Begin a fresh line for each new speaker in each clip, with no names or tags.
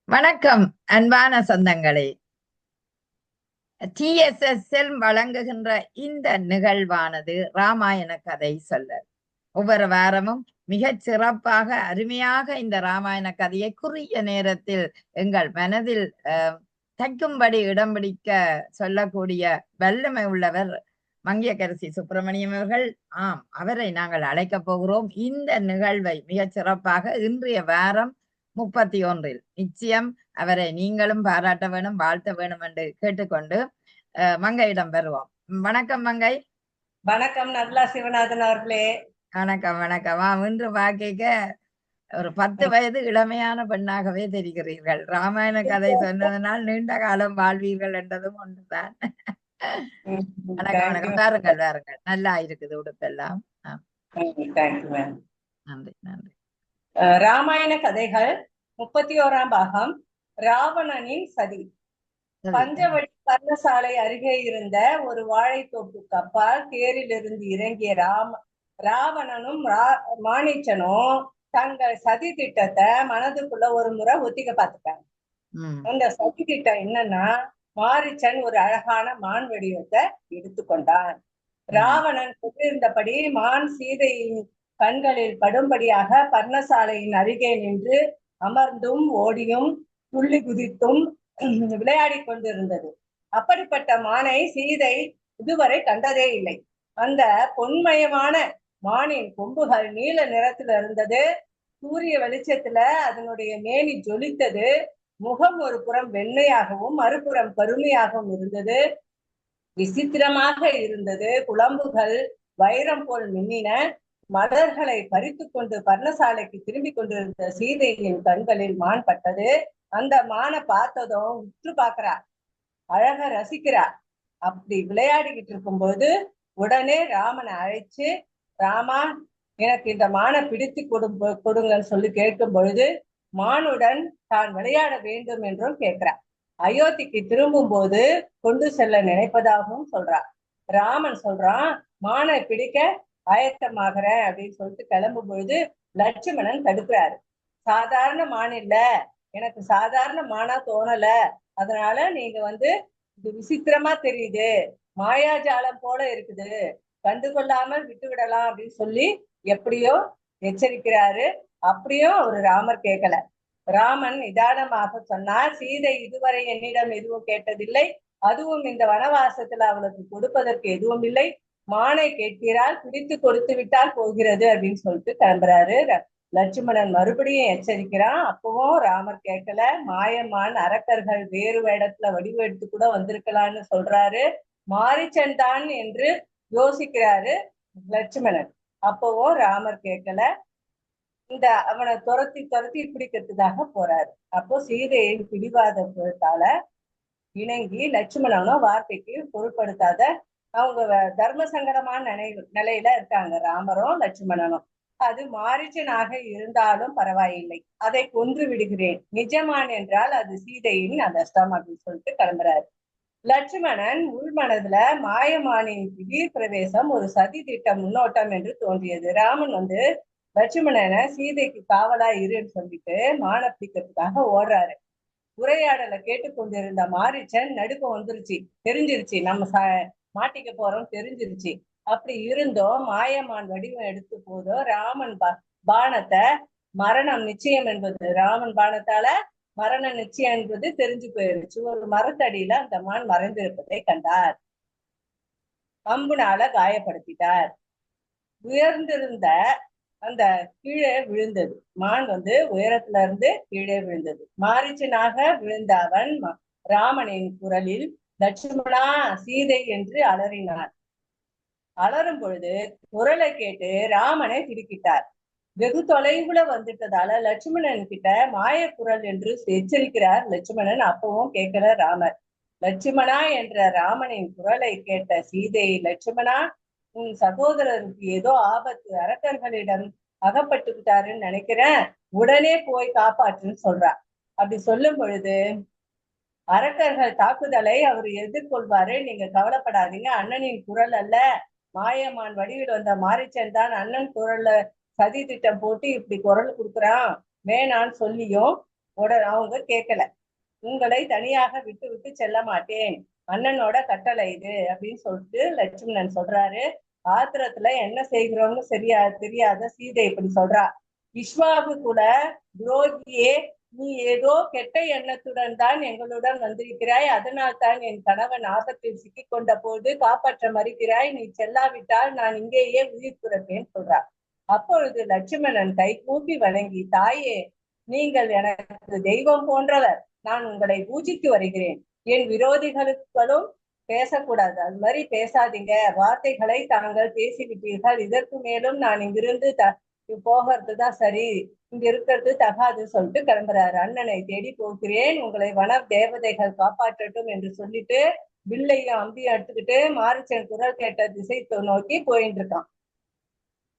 வணக்கம் அன்பான சொந்தங்களே. TSSL வழங்குகின்ற இந்த நிகழ்வானது ராமாயண கதை சொல்லல். ஒவ்வொரு வாரமும் மிகச் சிறப்பாக அருமையாக இந்த ராமாயண கதையை குறுகிய நேரத்தில் எங்கள் மனதில் தைக்கும்படி இடம் பிடிக்க சொல்லக்கூடிய வல்லமை உள்ளவர் மங்கையர்க்கரசி சுப்பிரமணியம் அவர்கள். ஆம், அவரை நாங்கள் அழைக்கப் போகிறோம். இந்த நிகழ்வை மிகச் சிறப்பாக இன்றைய வாரம் 31 நிச்சயம் அவரை நீங்களும் பாராட்ட வேணும், வாழ்த்த வேணும் என்று கேட்டுக்கொண்டு மங்கையிடம் வருவோம். வணக்கம் மங்கை.
வணக்கம் நல்லா சிவநாதன் அவர்களே.
வணக்கம் வணக்கம். இன்று வாக்கிக்க ஒரு 10 வயது இளமையான பெண்ணாகவே தெரிகிறீர்கள். ராமாயண கதை சொன்னதனால் நீண்ட காலம் வாழ்வீர்கள் என்றதும் ஒன்றுதான். வணக்கம் வணக்கம். வாருங்கள் வாருங்கள். நல்லா இருக்குது உடுப்பெல்லாம். நன்றி நன்றி.
ராமாயண கதைகள் 31ஆம் பாகம். ராவணனின் சதி. பஞ்சவடி பர்ணசாலை அருகே இருந்த ஒரு வாழைத்தோப்புக்கு அப்பால் தேரிலிருந்து இறங்கிய ராவணனும் மாணிச்சனும் தங்கள் சதி திட்டத்தை மனதுக்குள்ள ஒரு முறை ஒத்திக்க பார்த்துட்டாங்க. அந்த சதி திட்டம் என்னன்னா, மாரிச்சன் ஒரு அழகான மான் வடிவத்தை எடுத்துக்கொண்டான். ராவணன் கொண்டிருந்தபடி மான் சீதையின் கண்களில் படும்படியாக பர்ணசாலையின் அருகே நின்று அமர்ந்தும் ஓடியும் துள்ளி குதித்தும் விளையாடி கொண்டிருந்தது. அப்படிப்பட்ட மானை சீதை இதுவரை கண்டதே இல்லை. அந்த பொன்மயமான மானின் கொம்புகள் நீல நிறத்துல இருந்தது. சூரிய வெளிச்சத்துல அதனுடைய மேனி ஜொலித்தது. முகம் ஒரு புறம் வெண்மையாகவும் மறுபுறம் கருமையாகவும் இருந்தது. விசித்திரமாக இருந்தது. குழம்புகள் வைரம் போல் மின்னின. மலர்களை பறித்து கொண்டு பர்ணசாலைக்கு திரும்பி கொண்டிருந்த சீதையின் கண்களில் மான் பட்டது. அந்த மானை பார்த்ததும் உற்று பார்க்கிறார், அழக ரசிக்கிறார். அப்படி விளையாடிக்கிட்டு இருக்கும்போது உடனே ராமனை அழைச்சு, ராமா எனக்கு இந்த மானை பிடித்து கொடுங்கன்னு சொல்லி கேட்கும் பொழுது மானுடன் தான் விளையாட வேண்டும் என்றும் கேட்கிறார். அயோத்திக்கு திரும்பும் போது கொண்டு செல்ல நினைப்பதாகவும் சொல்றார். ராமன் சொல்றான், மானை பிடிக்க ஆயத்தமாகறேன் அப்படின்னு சொல்லிட்டு கிளம்பும் பொழுது லட்சுமணன் தடுக்கிறாரு. சாதாரண மான் இல்ல, எனக்கு சாதாரண மானா தோணல, அதனால நீங்க இது விசித்திரமா தெரியுது, மாயாஜாலம் போல இருக்குது, கண்டுகொள்ளாமல் விட்டு விடலாம் அப்படின்னு சொல்லி எப்படியோ எச்சரிக்கிறாரு. அப்படியும் அவரு ராமர் கேட்கல. ராமன் நிதானமாக சொன்னார், சீதை இதுவரை என்னிடம் எதுவும் கேட்டதில்லை, அதுவும் இந்த வனவாசத்துல அவளுக்கு கொடுப்பதற்கு எதுவும் இல்லை, மானை கேட்கிறாள், பிடித்து கொடுத்து விட்டால் போகிறது அப்படின்னு சொல்லிட்டு கிளம்புறாரு. லட்சுமணன் மறுபடியும் எச்சரிக்கிறான். அப்பவும் ராமர் கேட்கல. மாயமான் அரக்கர்கள் வேறு இடத்துல வடிவு எடுத்து கூட வந்திருக்கலாம்னு சொல்றாரு. மாரிச்சன் தான் என்று யோசிக்கிறாரு லட்சுமணன். அப்பவும் ராமர் கேட்கல. அவனை துரத்தி பிடிக்கிறதுக்காக போறாரு. அப்போ சீதையின் பிடிவாதத்தால இணங்கி லட்சுமணனும் வார்த்தைக்கு பொருட்படுத்தாத அவங்க தர்ம சங்கடமான நிலையில இருக்காங்க ராமரும் லட்சுமணனும். அது மாரிச்சனாக இருந்தாலும் பரவாயில்லை, அதை கொன்று விடுகிறேன், நிஜமான் என்றால் அது சீதையின் அதிர்ஷ்டம் அப்படின்னு சொல்லிட்டு கிளம்புறாரு. லட்சுமணன் உள்மனதுல மாயமானின் திடீர் பிரவேசம் ஒரு சதி திட்ட முன்னோட்டம் என்று தோன்றியது. ராமன் லட்சுமணனை சீதைக்கு காவலா இருன்னு சொல்லிட்டு மான பிடிக்கிறதுக்காக ஓடுறாரு. உரையாடலை கேட்டுக்கொண்டிருந்த மாரிச்சன் நடுக்கம் வந்துருச்சு, தெரிஞ்சிருச்சு நம்ம மாட்டிக்க போறோம் தெரிஞ்சிருச்சு. அப்படி இருந்தோம் மாயமான் வடிவம் எடுத்து போதோ ராமன் பானத்தை மரணம் நிச்சயம் என்பது, ராமன் பானத்தால மரண நிச்சயம் என்பது தெரிஞ்சு போயிருச்சு. ஒரு மரத்தடியில அந்த மான் மறைந்திருப்பதை கண்டார். அம்புனால காயப்படுத்திட்டார். உயர்ந்திருந்த அந்த கீழே விழுந்தது. மான் உயரத்துல இருந்து கீழே விழுந்தது. மாரிச்சனாக விழுந்த அவன் ராமனின் குரலில் லட்சுமணா சீதை என்று அலறினார். அலறும் பொழுது குரலை கேட்டு ராமனை திடுக்கிட்டார். வெகு தொலைவுல வந்துட்டதால லட்சுமணன் கிட்ட மாய குரல் என்று எச்சரிக்கிறார் லட்சுமணன். அப்பவும் கேட்கல ராமர். லட்சுமணா என்ற ராமனின் குரலை கேட்ட சீதை, லட்சுமணா உன் சகோதரருக்கு ஏதோ ஆபத்து, அரக்கர்களிடம் அகப்பட்டுக்கிட்டாருன்னு நினைக்கிறேன், உடனே போய் காப்பாற்றுன்னு சொல்றா. அப்படி சொல்லும் பொழுது, அரக்கர்கள் தாக்குதலை அவர் எதிர்கொள்வாரு, நீங்க கவலைப்படாதீங்க, அண்ணனின் குரல் அல்ல, மாயமான் வடிவில் வந்த மாரிச்சன் தான் அண்ணன் குரல்ல சதி திட்டம் போட்டு இப்படி குரல் கொடுக்குறான், வேணான்னு சொல்லியும் அவங்க கேட்கல. உங்களை தனியாக விட்டு விட்டு செல்ல மாட்டேன், அண்ணனோட கட்டளை இது அப்படின்னு சொல்லிட்டு லட்சுமணன் சொல்றாரு. ஆத்திரத்துல என்ன செய்கிறோம்னு சரியா தெரியாத சீதை இப்படி சொல்றா. விஸ்வாவு கூட துரோகியே, நீ ஏதோ கெட்ட எண்ணத்துடன் தான் எங்களுடன் வந்திருக்கிறாய், அதனால் தான் என் கணவன் ஆபத்தில் சிக்கிக் கொண்ட போது காப்பாற்ற மறுக்கிறாய், நீ செல்லாவிட்டால் நான் இங்கேயே உயிர் துறப்பேன் சொல்றா. அப்பொழுது லட்சுமணன் கை கூப்பி வணங்கி, தாயே, நீங்கள் எனக்கு தெய்வம் போன்றவர், நான் உங்களை பூஜித்து வருகிறேன், என் விரோதிகளுக்களும் பேசக்கூடாது, அது மாதிரி பேசாதீங்க, வார்த்தைகளை தாங்கள் பேசிவிட்டீர்கள், இதற்கு மேலும் நான் இங்கிருந்து போகிறதுதான் சரி, இங்க இருக்கிறது தகாது சொல்லிட்டு கிளம்புறாரு. அண்ணனை தேடி போகிறேன், உங்களை வன தேவதைகள் காப்பாற்றட்டும் என்று சொல்லிட்டு வில்லையும் அம்பியும் எடுத்துக்கிட்டு மாரிச்சன் குரல் கேட்ட திசை நோக்கி போயிட்டு இருக்கான்.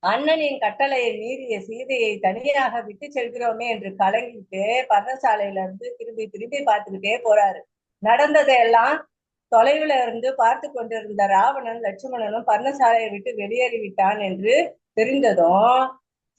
அண்ணனின் கட்டளையை மீறிய சீதையை தனியாக விட்டு செல்கிறோமே என்று கலங்கிட்டு பர்ணசாலையில இருந்து திரும்பி திரும்பி பார்த்துக்கிட்டே போறாரு. நடந்ததையெல்லாம் தொலைவுல இருந்து பார்த்து கொண்டிருந்த ராவணன் லட்சுமணனும் பர்ணசாலையை விட்டு வெளியேறி விட்டான் என்று தெரிந்ததும்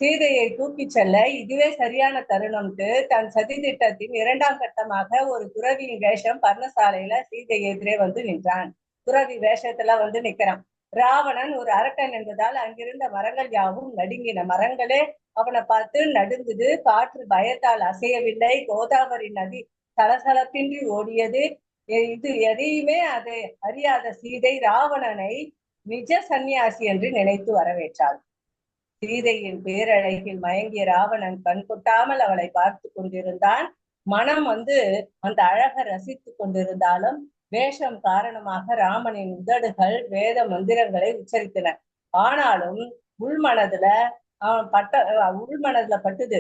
சீதையை தூக்கி செல்ல இதுவே சரியான தருணம்ட்டு தன் சதி திட்டத்தின் 2ஆம் கட்டமாக ஒரு துறவியின் வேஷம் பர்ணசாலையில சீதை எதிரே வந்து நின்றான். துறவி வேஷத்துல வந்து நிக்கிறான். ராவணன் ஒரு அரக்கன் என்பதால் அங்கிருந்த மரங்கள் யாவும் நடுங்கின. மரங்களே அவனை பார்த்து நடுங்குது. காற்று பயத்தால் அசையவில்லை. கோதாவரி நதி சலசலப்பின்றி ஓடியது. இது எதையுமே அதை அறியாத சீதை ராவணனை நிஜ சந்நியாசி என்று நினைத்து வரவேற்றாள். சீதையின் பேரழகில் மயங்கிய ராவணன் கண் கொட்டாமல் அவளை பார்த்து கொண்டிருந்தான். மனம் அந்த அழகை ரசித்து கொண்டிருந்தாலும் வேஷம் காரணமாக ராமனின் உதடுகள் வேத மந்திரங்களை உச்சரித்தன. ஆனாலும் உள்மனதுல உள்மனதுல பட்டுது,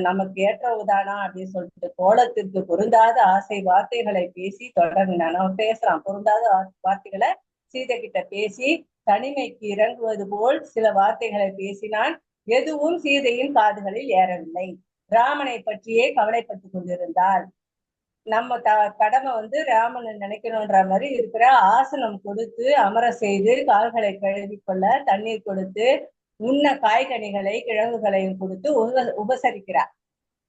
நமக்கு ஏற்றவுதானா அப்படின்னு சொல்லிட்டு கோலத்திற்கு பொருந்தாத ஆசை வார்த்தைகளை பேசி தொடங்கினான். அவன் பேசுறான், பொருந்தாத வார்த்தைகளை சீதை கிட்ட பேசி தனிமைக்கு இறங்குவது போல் சில வார்த்தைகளை பேசினான். எதுவும் சீதையின் காதுகளில் ஏறவில்லை. ராமனை பற்றியே கவலைப்பட்டு கொண்டிருந்தாள். நம்ம கடமை ராமனை நினைக்கணும்ன்ற மாதிரி இருக்கிற ஆசனம் கொடுத்து அமர செய்து கால்களை கழுவி கொள்ள தண்ணீர் கொடுத்து உண்ண காய்கனிகளை கிழங்குகளையும் கொடுத்து உபசரிக்கிறார்.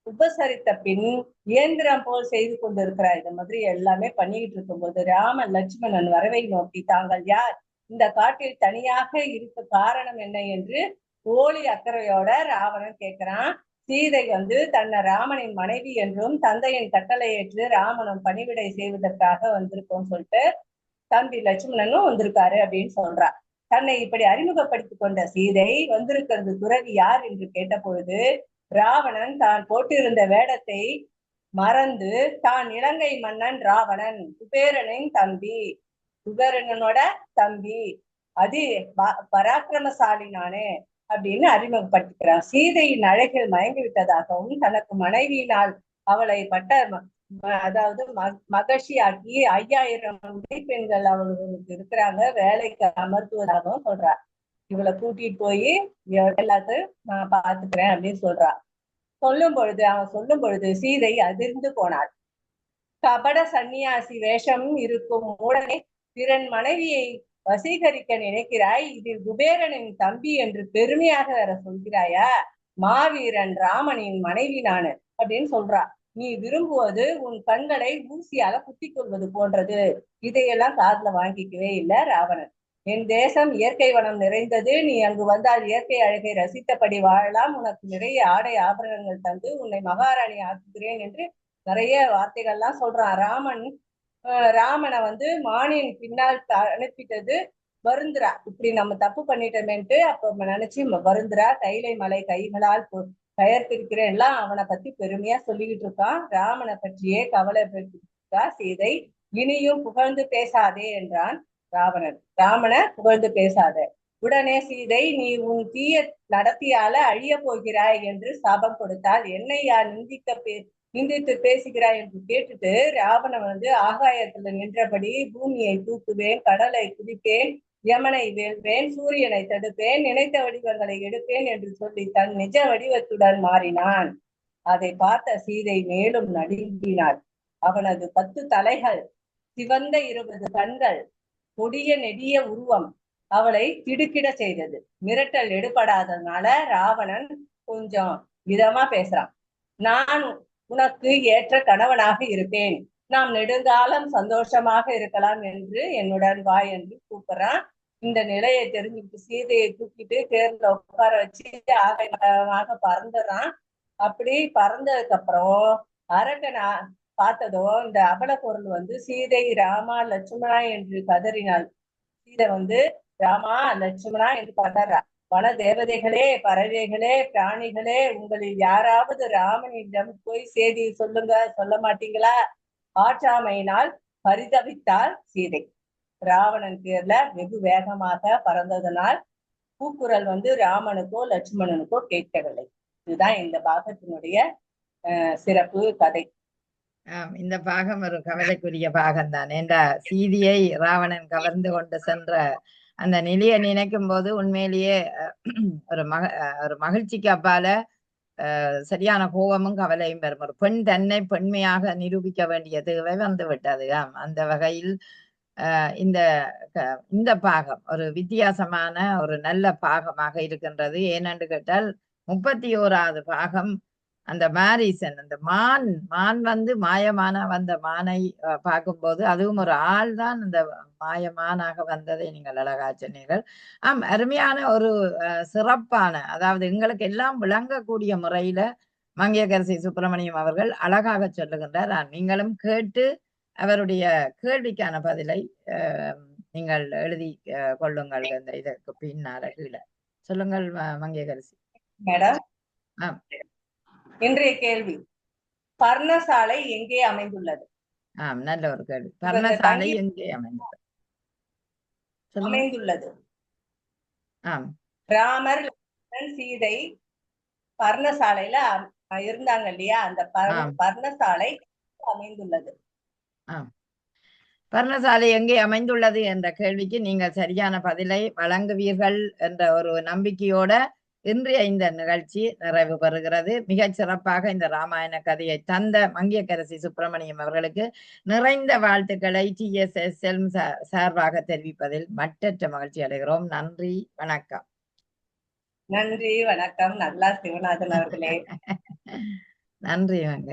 உபசரித்த பின் இயந்திரம் போல் செய்து கொண்டிருக்கிறார். இந்த மாதிரி எல்லாமே பண்ணிக்கிட்டு இருக்கும்போது ராமன் லட்சுமணன் வரவை நோக்கி, தாங்கள் யார்? இந்த காட்டில் தனியாக இருக்க காரணம் என்ன என்று போலி அக்கறையோட ராவணன் கேட்கிறான். சீதை தன்னை ராமனின் மனைவி என்றும் தந்தையின் கட்டளை ஏற்று ராமனும் பணிவிடை செய்வதற்காக வந்திருக்கோம் சொல்லிட்டு தம்பி லட்சுமணனும் வந்திருக்காரு அப்படின்னு சொல்றா. தன்னை இப்படி அறிமுகப்படுத்தி கொண்ட சீதை வந்திருக்கிறது துறவி யார் என்று கேட்ட பொழுது ராவணன் தான் போட்டிருந்த வேடத்தை மறந்து தான் இலங்கை மன்னன் ராவணன், குபேரனின் தம்பி, குபேரனோட தம்பி, அது பராக்கிரமசாலி நானே அப்படின்னு அறிமுகப்படுத்திக்கிறான். சீதையின் அழகில் மயங்கி விட்டதாகவும் தனக்கு மனைவியினால் அவளை அதாவது மகிழ்ச்சியாக்கி 5000 பெண்கள் அவர்களுக்கு இருக்கிறாங்க, வேலைக்கு அமர்த்துவதாகவும் சொல்றார். இவளை கூட்டிட்டு போய் எல்லாத்தையும் நான் பாத்துக்கிறேன் அப்படின்னு சொல்றா. அவன் சொல்லும் பொழுது சீதை அதிர்ந்து போனாள். கபட சந்நியாசி வேஷம் இருக்கும் மூடனே, பிறன் மனைவியை வசீகரிக்க நினைக்கிறாய், இதில் குபேரனின் தம்பி என்று பெருமையாக வேற சொல்கிறாயா? மாவீரன் ராமனின் மனைவி நானு அப்படின்னு சொல்றா. நீ விரும்புவது உன் கண்களை ஊசியால குத்திக் கொள்வது போன்றது. இதையெல்லாம் காதுல வாங்கிக்கவே இல்லை ராவணன். என் தேசம் இயற்கை வனம் நிறைந்தது, நீ அங்கு வந்தால் இயற்கை அழகை ரசித்தபடி வாழலாம், உனக்கு நிறைய ஆடை ஆபரணங்கள் தந்து உன்னை மகாராணி ஆக்குகிறேன் என்று நிறைய வார்த்தைகள்லாம் சொல்றான். ராமனை மானின் பின்னால் அனுப்பிட்டது வருந்துரா. இப்படி நம்ம தப்பு பண்ணிட்டோமேன்ட்டு அப்ப நினைச்சு வருந்துரா. கைலை மலை கைகளால் கயர்த்திருக்கிறேன் எல்லாம் அவனை பத்தி பெருமையா சொல்லிக்கிட்டு இருக்கான். ராமனை பற்றியே கவலை பெற்றிருக்கா சீதை. இனியும் புகழ்ந்து பேசாதே என்றான் ராவணன். ராமனை புகழ்ந்து பேசாத. உடனே சீதை, நீ உன் தீய நடத்தியால அழிய போகிறாய் என்று சாபம் கொடுத்தால், என்னை யார் நிந்தித்து பேசுகிறாய் என்று கேட்டுட்டு ராவணன் ஆகாயத்துல நின்றபடி பூமியை தூக்குவேன், கடலை குதிப்பேன், யமனை வெல்வேன், சூரியனை தடுப்பேன், நினைத்த வடிவங்களை எடுப்பேன் என்று சொல்லி தன் நிஜ வடிவத்துடன் மாறினான். அதை பார்த்த சீதை மேலும் நடுங்கினாள். அவனது 10 தலைகள், சிவந்த 20 கண்கள், கொடிய நெடிய உருவம் அவளை திடுக்கிட செய்தது. மிரட்டல் எடுபடாததுனால ராவணன் கொஞ்சம் விதமா பேசுறான். நான் உனக்கு ஏற்ற கணவனாக இருப்பேன். நாம் நெடுங்காலம் சந்தோஷமாக இருக்கலாம் என்று என்னுடன் வா என்று கூப்பிடுறான். இந்த நிலையை தெரிஞ்சுக்கிட்டு சீதையை தூக்கிட்டு தேர்ல உட்கார வச்சு ஆக பறந்துடுறான். அப்படி பறந்ததுக்கு அப்புறம் அரக்கனா பார்த்ததோ இந்த அபல பொருள் வந்து சீதை ராமா லட்சுமணா என்று கதறினாள். சீதை வந்து ராமா லட்சுமணா என்று கதறா. வன தேவதைகளே, பறவைகளே, பிராணிகளே, உங்களில் யாராவது ராமனிடம் போய் செய்தி சொல்லுங்க, சொல்ல மாட்டீங்களா? ஆற்றாமையினால் பரிதவித்தாள் சீதை. ராவணன் பேர்ல வெகு வேகமாக பறந்ததனால் கூக்குரல் வந்து ராமனுக்கோ லட்சுமணனுக்கோ கேட்கவில்லை. இதுதான் இந்த பாகத்தினுடைய சிறப்பு கதை.
இந்த பாகம் ஒரு கவலைக்குரிய பாகம் தான். ஏண்டா சீதையை ராவணன் கவர்ந்து கொண்டு சென்ற அந்த நிலையை நினைக்கும் போது உண்மையிலேயே ஒரு மகிழ்ச்சிக்கு அப்பால சரியான கோபமும் கவலையும் வரும். ஒரு பெண் தன்னை பெண்மையாக நிரூபிக்க வேண்டிய தேவை வந்து விட்டது. அந்த வகையில் இந்த இந்த பாகம் ஒரு வித்தியாசமான ஒரு நல்ல பாகமாக இருக்கின்றது. ஏனென்று கேட்டால் 31வது பாகம் அந்த மாரீசன், அந்த மான் வந்து மாயமான வந்த மானை பார்க்கும்போது அதுவும் ஒரு ஆள் தான் அந்த மாயமானாக வந்ததை நீங்கள் அழகா சொன்னீர்கள். அருமையான ஒரு சிறப்பான, அதாவது எங்களுக்கு எல்லாம் விளங்கக்கூடிய முறையில மங்கையர்கரசி சுப்பிரமணியம் அவர்கள் அழகாக சொல்லுகின்றார். நீங்களும் கேட்டு அவருடைய கேள்விக்கான பதிலை நீங்கள் எழுதி கொள்ளுங்கள். இந்த இதற்கு பின்னால கீழே சொல்லுங்கள் மங்கையர்கரசி.
மேடம், இன்றைய கேள்வி, பர்ணசாலை எங்கே அமைந்துள்ளது?
நல்ல ஒரு கேள்வி. பர்ணசாலை எங்கே அமைந்துள்ளது?
ராமர் சீதை பர்ணசாலையில இருந்தாங்க இல்லையா? அந்த பர்ணசாலை அமைந்துள்ளது.
பர்ணசாலை எங்கே அமைந்துள்ளது என்ற கேள்விக்கு நீங்கள் சரியான பதிலை வழங்குவீர்கள் என்ற ஒரு நம்பிக்கையோட இன்றைய இந்த நிகழ்ச்சி நிறைவு பெறுகிறது. மிகச் சிறப்பாக இந்த ராமாயண கதையை தந்த மங்கையர்கரசி சுப்பிரமணியம் அவர்களுக்கு நிறைந்த வாழ்த்துக்களை TSSL சார்பாக தெரிவிப்பதில் மட்டற்ற மகிழ்ச்சி அடைகிறோம். நன்றி, வணக்கம்.
நன்றி, வணக்கம். நல்லா சிவநாதன் அவர்களே.
நன்றி.